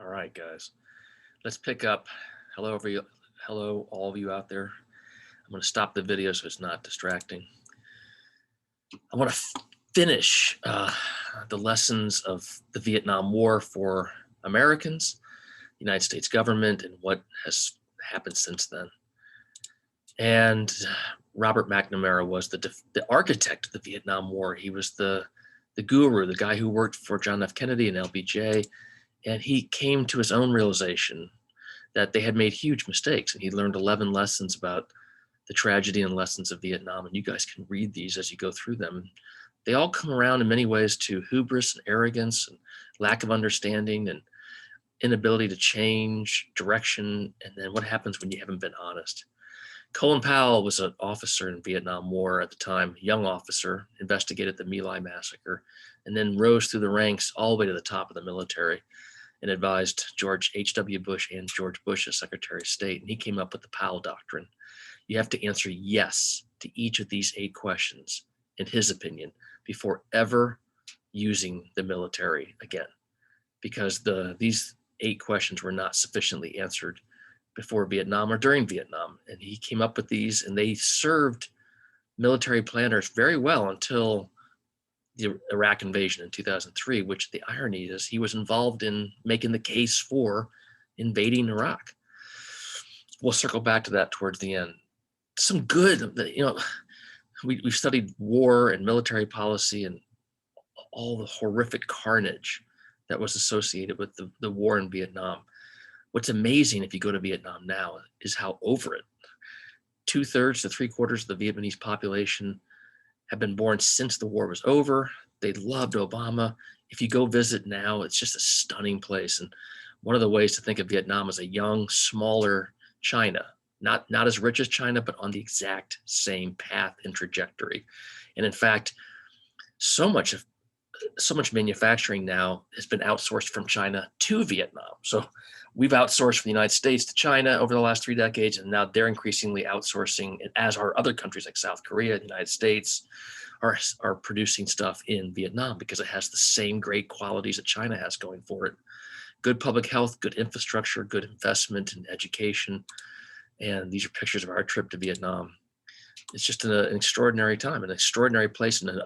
All right, guys. Let's pick up. Hello, hello, all of you out there. I'm going to stop the video so it's not distracting. I want to finish the lessons of the Vietnam War for Americans, the United States government, and what has happened since then. And Robert McNamara was the architect of the Vietnam War. He was the guru, the guy who worked for John F. Kennedy and LBJ. And he came to his own realization that they had made huge mistakes. And he learned 11 lessons about the tragedy and lessons of Vietnam. And you guys can read these as you go through them. They all come around in many ways to hubris and arrogance and lack of understanding and inability to change direction. And then what happens when you haven't been honest? Colin Powell was an officer in Vietnam War at the time, young officer, investigated the My Lai massacre, and then rose through the ranks all the way to the top of the military and advised George H.W. Bush and George Bush as Secretary of State. And he came up with the Powell Doctrine. You have to answer yes to each of these 8 questions, in his opinion, before ever using the military again, because these 8 questions were not sufficiently answered before Vietnam or during Vietnam. And he came up with these, and they served military planners very well until the Iraq invasion in 2003, which the irony is he was involved in making the case for invading Iraq. We'll circle back to that towards the end. Some good, we've studied war and military policy and all the horrific carnage that was associated with the war in Vietnam. What's amazing if you go to Vietnam now is how over it. 2/3 to 3/4 of the Vietnamese population have been born since the war was over. They loved Obama. If you go visit now, it's just a stunning place. And one of the ways to think of Vietnam as a young, smaller China, not as rich as China, but on the exact same path and trajectory. And in fact, so much manufacturing now has been outsourced from China to Vietnam. So we've outsourced from the United States to China over the last 3 decades, and now they're increasingly outsourcing, as are other countries like South Korea, the United States, are producing stuff in Vietnam because it has the same great qualities that China has going for it. Good public health, good infrastructure, good investment in education. And these are pictures of our trip to Vietnam. It's just an extraordinary time, an extraordinary place, and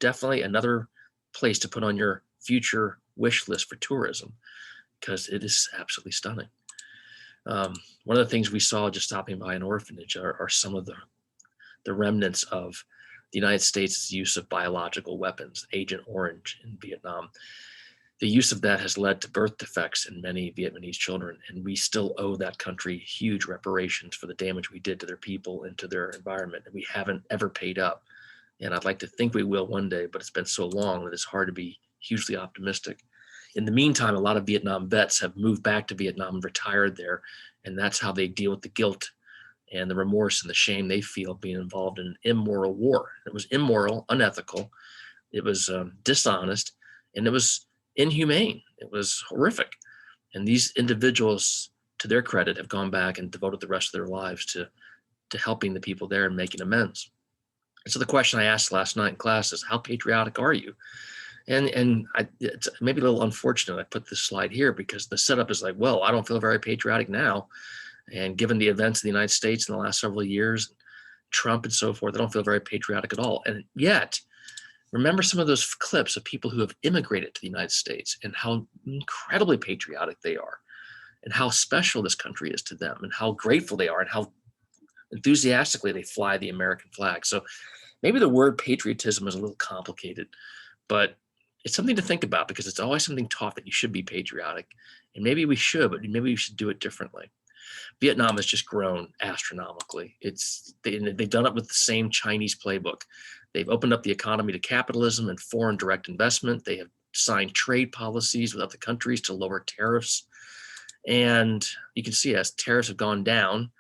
definitely another place to put on your future wish list for tourism, because it is absolutely stunning. One of the things we saw just stopping by an orphanage are some of the remnants of the United States' use of biological weapons, Agent Orange in Vietnam. The use of that has led to birth defects in many Vietnamese children, and we still owe that country huge reparations for the damage we did to their people and to their environment, and we haven't ever paid up. And I'd like to think we will one day, but it's been so long that it's hard to be hugely optimistic. In the meantime, a lot of Vietnam vets have moved back to Vietnam and retired there, and that's how they deal with the guilt and the remorse and the shame they feel being involved in an immoral war. It was immoral, unethical, it was dishonest, and it was inhumane. It was horrific. And these individuals, to their credit, have gone back and devoted the rest of their lives to helping the people there and making amends. And so the question I asked last night in class is, how patriotic are you? And it's maybe a little unfortunate I put this slide here, because the setup is like, well, I don't feel very patriotic now. And given the events of the United States in the last several years, Trump and so forth, I don't feel very patriotic at all. And yet, remember some of those clips of people who have immigrated to the United States and how incredibly patriotic they are, and how special this country is to them, and how grateful they are, and how enthusiastically they fly the American flag. So maybe the word patriotism is a little complicated, but it's something to think about, because it's always something taught that you should be patriotic. And maybe we should, but maybe we should do it differently. Vietnam has just grown astronomically. They've done it with the same Chinese playbook. They've opened up the economy to capitalism and foreign direct investment. They have signed trade policies with other countries to lower tariffs. And you can see as tariffs have gone down,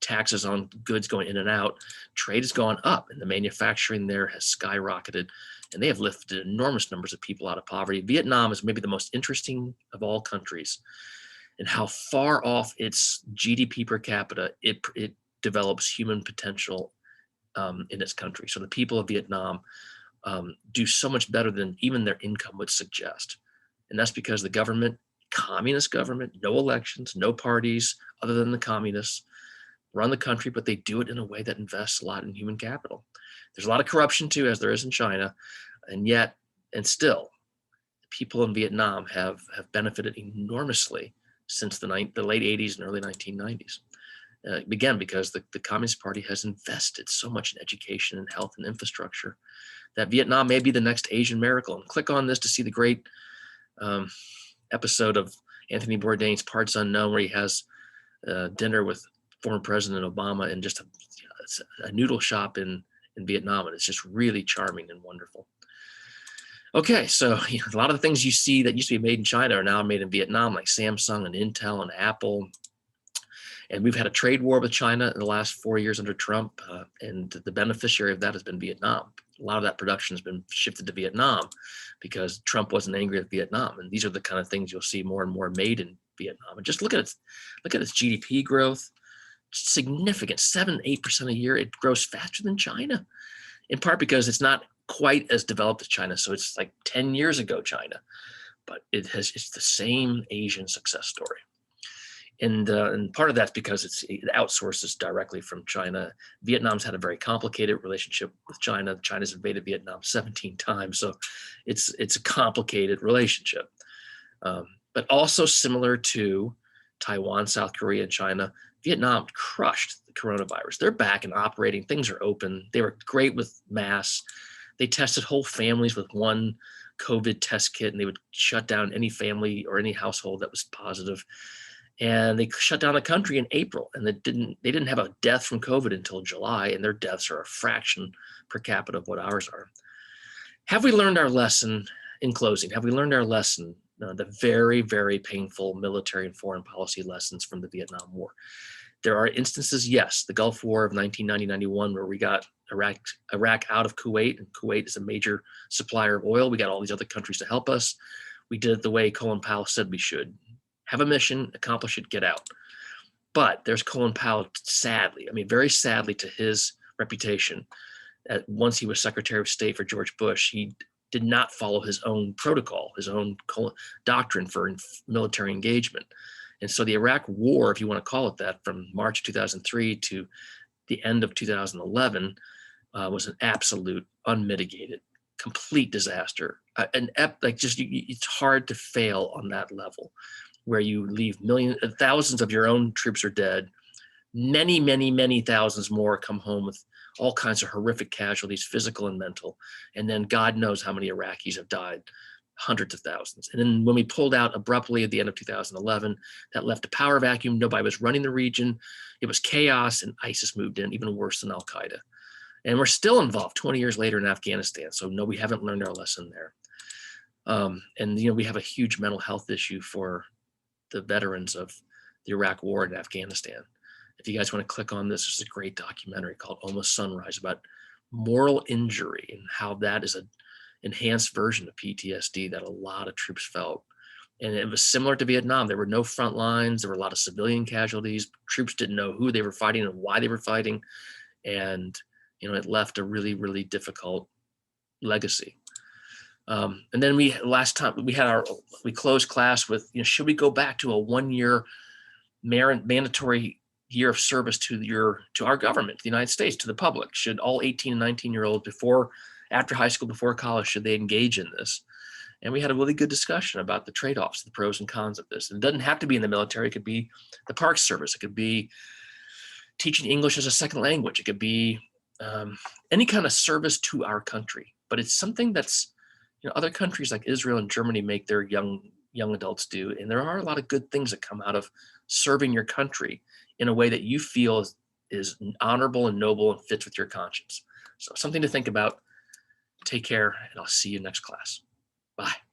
taxes on goods going in and out, trade has gone up, and the manufacturing there has skyrocketed, and they have lifted enormous numbers of people out of poverty. Vietnam is maybe the most interesting of all countries, and how far off its GDP per capita it develops human potential in its country. So the people of Vietnam do so much better than even their income would suggest. And that's because the government communist government, no elections, no parties other than the communists run the country, but they do it in a way that invests a lot in human capital. There's a lot of corruption too, as there is in China, and yet, and still, people in Vietnam have benefited enormously since the late 80s and early 1990s. Again, because the Communist Party has invested so much in education and health and infrastructure that Vietnam may be the next Asian miracle. And click on this to see the great episode of Anthony Bourdain's Parts Unknown, where he has dinner with former President Obama in just a noodle shop in Vietnam. And it's just really charming and wonderful. Okay, so a lot of the things you see that used to be made in China are now made in Vietnam, like Samsung and Intel and Apple. And we've had a trade war with China in the last 4 years under Trump, and the beneficiary of that has been Vietnam. A lot of that production has been shifted to Vietnam because Trump wasn't angry at Vietnam. And these are the kind of things you'll see more and more made in Vietnam. And just look at its GDP growth, significant, 7-8% a year. It grows faster than China, in part because it's not quite as developed as China. So it's like 10 years ago China, but it's the same Asian success story. And part of that's because it outsources directly from China. Vietnam's had a very complicated relationship with China. China's invaded Vietnam 17 times, so it's a complicated relationship. But also similar to Taiwan, South Korea, and China, Vietnam crushed the coronavirus. They're back and operating. Things are open. They were great with masks. They tested whole families with one COVID test kit, and they would shut down any family or any household that was positive. And they shut down the country in April, and they didn't have a death from COVID until July, and their deaths are a fraction per capita of what ours are. Have we learned our lesson? In closing, have we learned our lesson, the very, very painful military and foreign policy lessons from the Vietnam War? There are instances, yes, the Gulf War of 1990-91, where we got Iraq out of Kuwait, and Kuwait is a major supplier of oil. We got all these other countries to help us. We did it the way Colin Powell said we should. Have a mission, accomplish it, get out. But there's Colin Powell, sadly, very sadly to his reputation, once he was Secretary of State for George Bush, he did not follow his own protocol, his own doctrine for military engagement. And so the Iraq War, if you want to call it that, from March 2003 to the end of 2011, was an absolute, unmitigated, complete disaster. It's hard to fail on that level, where you leave thousands of your own troops are dead. Many, many, many thousands more come home with all kinds of horrific casualties, physical and mental. And then God knows how many Iraqis have died, hundreds of thousands. And then when we pulled out abruptly at the end of 2011, that left a power vacuum. Nobody was running the region. It was chaos, and ISIS moved in, even worse than Al-Qaeda. And we're still involved 20 years later in Afghanistan. So no, we haven't learned our lesson there. And we have a huge mental health issue for the veterans of the Iraq War and Afghanistan. If you guys want to click on this, there's a great documentary called Almost Sunrise about moral injury and how that is an enhanced version of PTSD that a lot of troops felt. And it was similar to Vietnam. There were no front lines. There were a lot of civilian casualties. Troops didn't know who they were fighting and why they were fighting. And, it left a really, really difficult legacy. And then last time we closed class with, should we go back to a 1-year mandatory year of service to our government, the United States, to the public? Should all 18 and 19-year-olds after high school, before college, should they engage in this? And we had a really good discussion about the trade-offs, the pros and cons of this. And it doesn't have to be in the military. It could be the Parks Service. It could be teaching English as a second language. It could be any kind of service to our country. But it's something that's, other countries like Israel and Germany make their young adults do. And there are a lot of good things that come out of serving your country in a way that you feel is honorable and noble and fits with your conscience. So something to think about. Take care, and I'll see you next class. Bye.